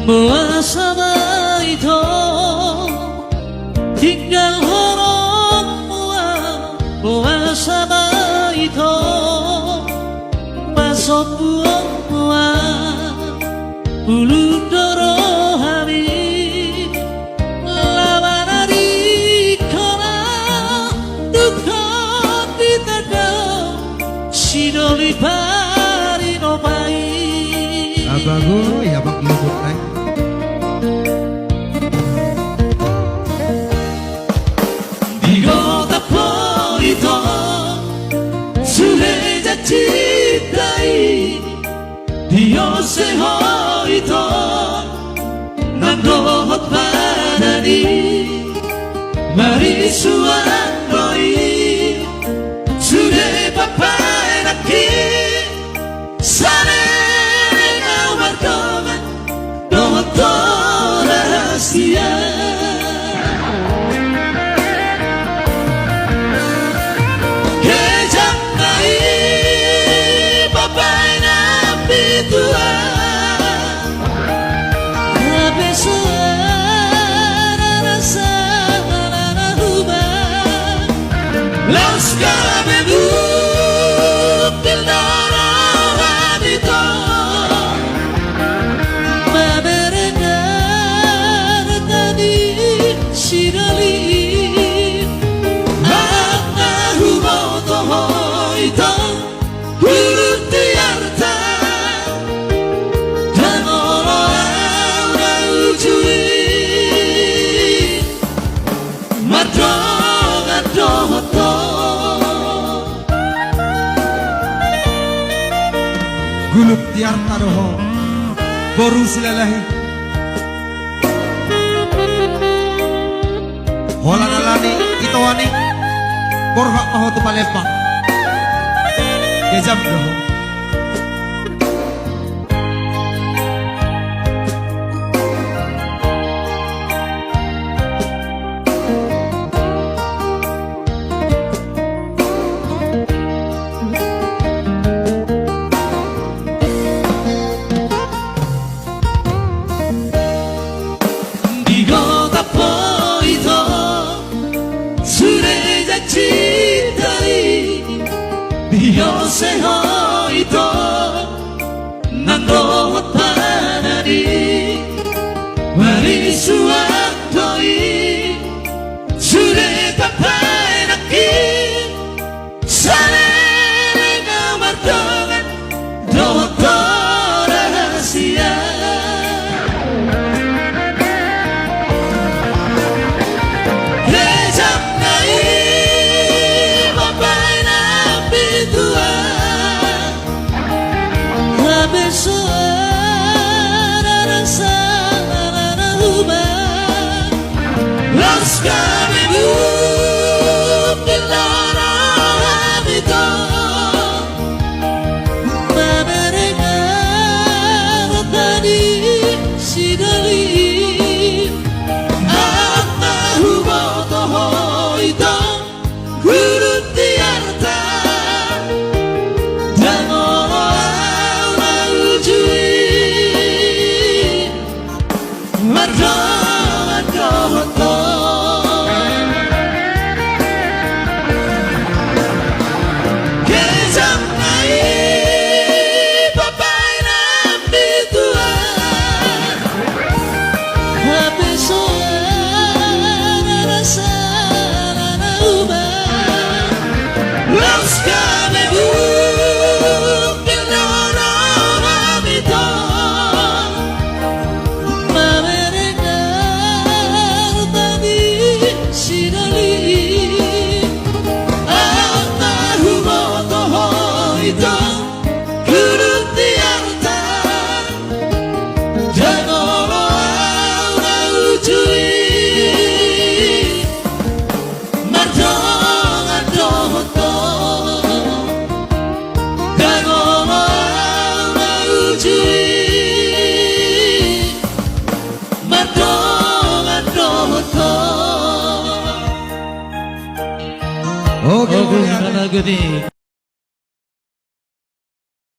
Muasabah itu tinggal horong muasabah itu masuk buang bulu doro hari lawan di kona duka kita kau sidoli pari no pai abago ya bang lubut naik di kota Polito sudah cintai Dios se hoito nandohot padani mari suandoi sudah papai naki sane ngawar doman doktor rahasia Los cabellos del dorado habito Maberegar tadi sirali Anak humoto hoito Huluti arta Dan orang ujui Madrong adohoto guluk tiar taroho boru silalahi hola nalani itawani borhak maho tu palepak kejam doho Dios se hoito nando panani mari suantoi sure papai naki sane ngawar doman doktor rahasia Los cabellos del dorado habito Maberegar tadi sidali Anak humoto hoito Huluti arta Dan orang ujui Madrong adohoto Los cabellos del dorado habito Maberegar tadi sidali Anak humoto hoito Huluti arta Dan orang ujui Madrong adohoto oke Gede.